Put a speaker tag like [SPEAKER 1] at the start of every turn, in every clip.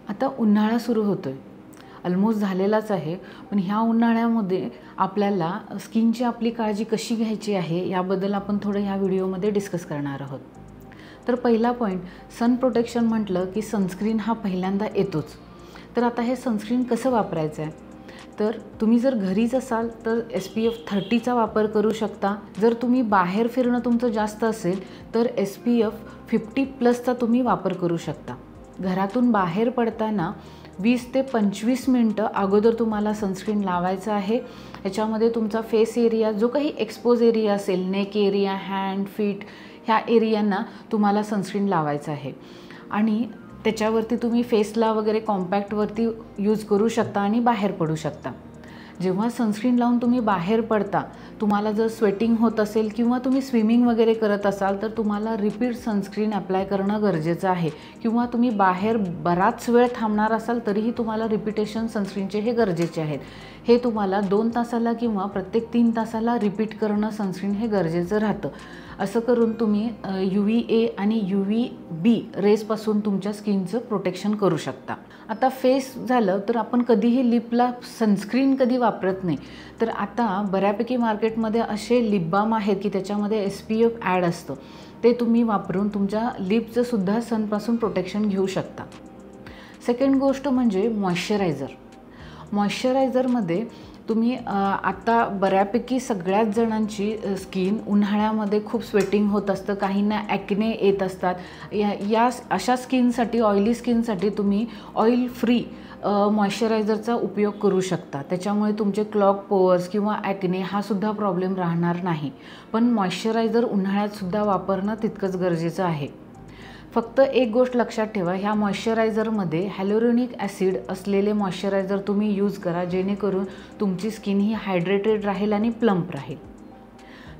[SPEAKER 1] आता उन्हाळा सुरू होतोय, ऑलमोस्ट झालेलाच आहे. पण ह्या उन्हाळ्यामध्ये आपल्याला स्किनची आपली काळजी कशी घ्यायची आहे याबद्दल आपण थोडं ह्या व्हिडिओमध्ये डिस्कस करणार आहोत. तर पहिला पॉईंट, सन प्रोटेक्शन म्हटलं की सनस्क्रीन हा पहिल्यांदा येतोच. तर आता हे सनस्क्रीन कसं वापरायचं आहे, तर तुम्ही जर घरीच असाल तर SPF 30चा वापर करू शकता. जर तुम्ही बाहेर फिरणं तुमचं जास्त असेल तर SPF 50+ तुम्ही वापर करू शकता. घरातून बाहेर पडताना 20 ते 25 मिनटं अगोदर तुम्हाला सनस्क्रीन लावायचं आहे. ह्याच्यामध्ये तुमचा फेस एरिया जो काही एक्सपोज एरिया असेल, नेक एरिया, हँड, फीट, ह्या एरियांना तुम्हाला सनस्क्रीन लावायचं आहे. आणि त्याच्यावरती तुम्ही फेसला वगैरे कॉम्पॅक्टवरती यूज करू शकता आणि बाहेर पडू शकता. जेव्हा सनस्क्रीन लावून तुम्ही बाहेर पडता, तुम्हाला जर स्वेटिंग होत असेल किंवा तुम्ही स्विमिंग वगैरे करत असाल तर तुम्हाला रिपीट सनस्क्रीन अप्लाय करणं गरजेचं आहे. किंवा तुम्ही बाहेर बराच वेळ थांबणार असाल तरीही तुम्हाला रिपीटेशन सनस्क्रीनचे हे गरजेचे आहेत. हे तुम्हाला 2 तासाला किंवा प्रत्येक 3 तासाला रिपीट करणं सनस्क्रीन हे गरजेचं राहतं. असं करून तुम्ही UVA आणि UVB रेजपासून तुमच्या स्किनचं प्रोटेक्शन करू शकता. आता फेस झालं तर आपण कधीही लिपला सनस्क्रीन कधी वापरत नाही. तर आता बऱ्यापैकी मार्केटमध्ये असे लिप बाम आहेत की त्याच्यामध्ये SPF ॲड असतं. ते तुम्ही वापरून तुमच्या लिपचं सुद्धा सनपासून प्रोटेक्शन घेऊ शकता. सेकंड गोष्ट म्हणजे मॉइश्चरायझर. मॉइश्चरायझरमध्ये तुम्ही आता बऱ्यापैकी सगळ्याच जणांची स्किन उन्हाळ्यामध्ये खूप स्वेटिंग होत असतं, काहींना ॲक्ने येत असतात. अशा स्किनसाठी, ऑइली स्किनसाठी तुम्ही ऑइल फ्री मॉइश्चरायझरचा उपयोग करू शकता. त्याच्यामुळे तुमचे क्लॉग पोअर्स किंवा ॲक्ने हा सुद्धा प्रॉब्लेम राहणार नाही. पण मॉइश्चरायझर उन्हाळ्यातसुद्धा वापरणं तितकंच गरजेचं आहे. फक्त एक गोष्ट लक्षात ठेवा, ह्या मॉइश्चरायझरमध्ये हॅलोरोनिक ॲसिड असलेले मॉइश्चरायझर तुम्ही यूज करा, जेणेकरून तुमची स्किन ही हायड्रेटेड राहील आणि प्लम्प राहील.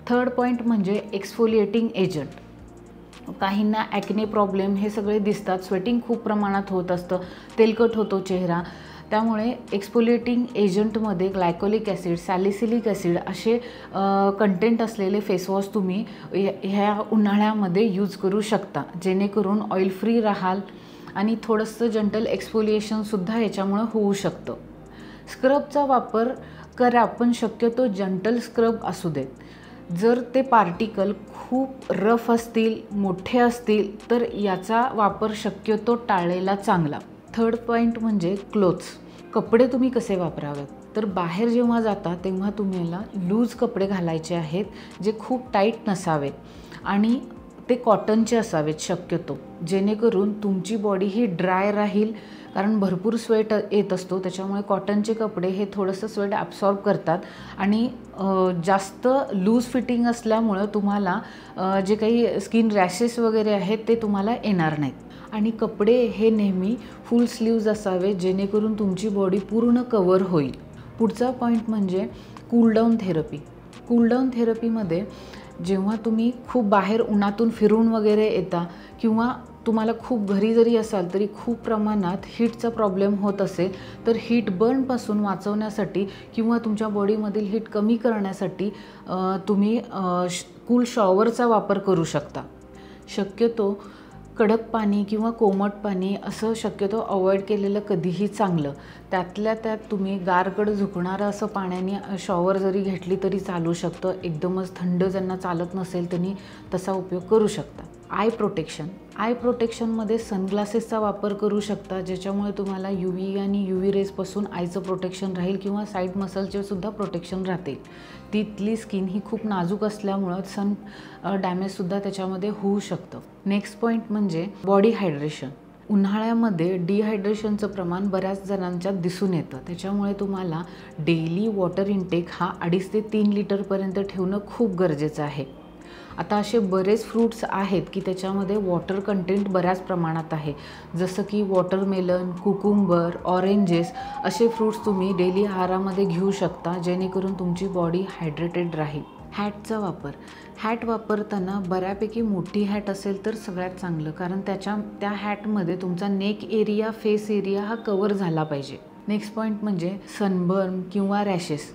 [SPEAKER 1] थर्ड पॉईंट म्हणजे एक्सफोलिएटिंग एजंट. काहींना ॲक्ने प्रॉब्लेम हे सगळे दिसतात, स्वेटिंग खूप प्रमाणात होत असतं, तेलकट होतो चेहरा. त्यामुळे एक्सफोलिएटिंग एजंटमध्ये ग्लायकोलिक ॲसिड, सॅलिसिलिक ॲसिड असे कंटेंट असलेले फेसवॉश तुम्ही ह्या उन्हाळ्यामध्ये यूज करू शकता, जेणेकरून ऑइल फ्री राहाल आणि थोडंसं जंटल एक्सफोलिएशनसुद्धा याच्यामुळं होऊ शकतं. स्क्रबचा वापर करा, पण शक्यतो जंटल स्क्रब असू देत. जर ते पार्टिकल खूप रफ असतील, मोठे असतील तर याचा वापर शक्यतो टाळलेला चांगला. थर्ड पॉईंट म्हणजे क्लोथ्स. कपडे तुम्ही कसे वापरावेत, तर बाहेर जेव्हा जाता तेव्हा तुम्हाला लूज कपडे घालायचे आहेत, जे खूप टाईट नसावेत आणि ते कॉटनचे असावेत शक्यतो, जेणेकरून तुमची बॉडी ही ड्राय राहील. कारण भरपूर स्वेट येत असतो, त्याच्यामुळे कॉटनचे कपडे हे थोडंसं स्वेट ॲब्सॉर्ब करतात आणि जास्त लूज फिटिंग असल्यामुळं तुम्हाला जे काही स्किन रॅशेस वगैरे आहेत ते तुम्हाला येणार नाहीत. आणि कपडे हे नेहमी फुल स्लीव्ज असावे, जेणेकरून तुमची बॉडी पूर्ण कवर होईल. पुढचा पॉईंट म्हणजे कूलडाऊन थेरपी. कूलडाऊन थेरपीमध्ये जेव्हा तुम्ही खूप बाहेर उन्हातून फिरून वगैरे येता किंवा तुम्हाला खूप घरी जरी असाल तरी खूप प्रमाणात हीटचा प्रॉब्लेम होत असेल, तर हीट बर्नपासून वाचवण्यासाठी किंवा तुमच्या बॉडीमधील हीट कमी करण्यासाठी तुम्ही कूल शॉवरचा वापर करू शकता. शक्यतो कडक पाणी किंवा कोमट पाणी असं शक्यतो अवॉइड केलेलं कधीही चांगलं. त्यातल्या त्यात तुम्ही गारकडं झुकणारं असं पाण्याने शॉवर जरी घेतली तरी चालू शकतं. एकदमच थंड ज्यांना चालत नसेल त्यांनी तसा उपयोग करू शकता. Eye protection. आय प्रोटेक्शनमध्ये सनग्लासेसचा वापर करू शकता, ज्याच्यामुळे तुम्हाला UV आणि UV रेजपासून आयचं प्रोटेक्शन राहील किंवा साईड मसलचे सुद्धा प्रोटेक्शन राहतील. तिथली स्किन ही खूप नाजूक असल्यामुळं सन डॅमेजसुद्धा त्याच्यामध्ये होऊ शकतं. नेक्स्ट पॉईंट म्हणजे बॉडी हायड्रेशन. उन्हाळ्यामध्ये डिहायड्रेशनचं प्रमाण बऱ्याच जणांच्यात दिसून येतं, त्याच्यामुळे तुम्हाला डेली वॉटर इंटेक हा 2.5 ते 3 लिटरपर्यंत ठेवणं खूप गरजेचं आहे. आता असे बरेच फ्रूट्स आहेत की त्याच्यामध्ये वॉटर कंटेंट बऱ्याच प्रमाणात आहे, जसं की वॉटरमेलन, कुकुंबर, ऑरेंजेस असे फ्रूट्स तुम्ही डेली आहारामध्ये घेऊ शकता, जेणेकरून तुमची बॉडी हायड्रेटेड राहील. हॅटचा वापर. हॅट वापरताना बऱ्यापैकी मोठी हॅट असेल तर सगळ्यात चांगलं, कारण त्या हॅटमध्ये तुमचा नेक एरिया, फेस एरिया हा कवर झाला पाहिजे. नेक्स्ट पॉईंट म्हणजे सनबर्न किंवा रॅशेस.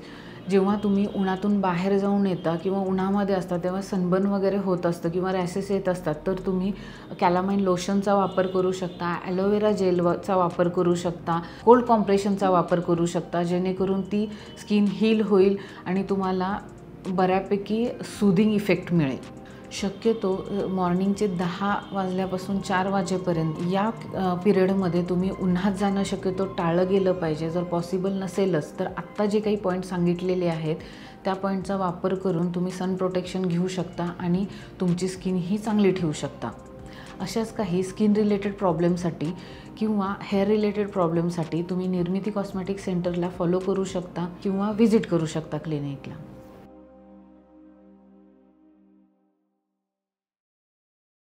[SPEAKER 1] जेव्हा तुम्ही उन्हातून बाहेर जाऊन येता किंवा उन्हामध्ये असता तेव्हा सनबर्न वगैरे होत असतं किंवा रॅशेस येत असतात, तर तुम्ही कॅलामाइन लोशनचा वापर करू शकता, ॲलोवेरा जेलचा वापर करू शकता, कोल्ड कॉम्प्रेशनचा वापर करू शकता, जेणेकरून ती स्किन हील होईल आणि तुम्हाला बऱ्यापैकी सूदिंग इफेक्ट मिळेल. शक्यतो मॉर्निंगचे 10 वाजल्यापासून 4 वाजेपर्यंत या पिरियडमध्ये तुम्ही उन्हात जाणं शक्यतो टाळलं गेलं पाहिजे. जर पॉसिबल नसेलच तर आत्ता जे काही पॉईंट सांगितलेले आहेत त्या पॉईंटचा वापर करून तुम्ही सन प्रोटेक्शन घेऊ शकता आणि तुमची स्किन ही चांगली ठेवू शकता. अशाच काही स्किन रिलेटेड प्रॉब्लेमसाठी किंवा हेअर रिलेटेड प्रॉब्लेमसाठी तुम्ही निर्मिती कॉस्मेटिक सेंटरला फॉलो करू शकता किंवा व्हिजिट करू शकता क्लिनिकला.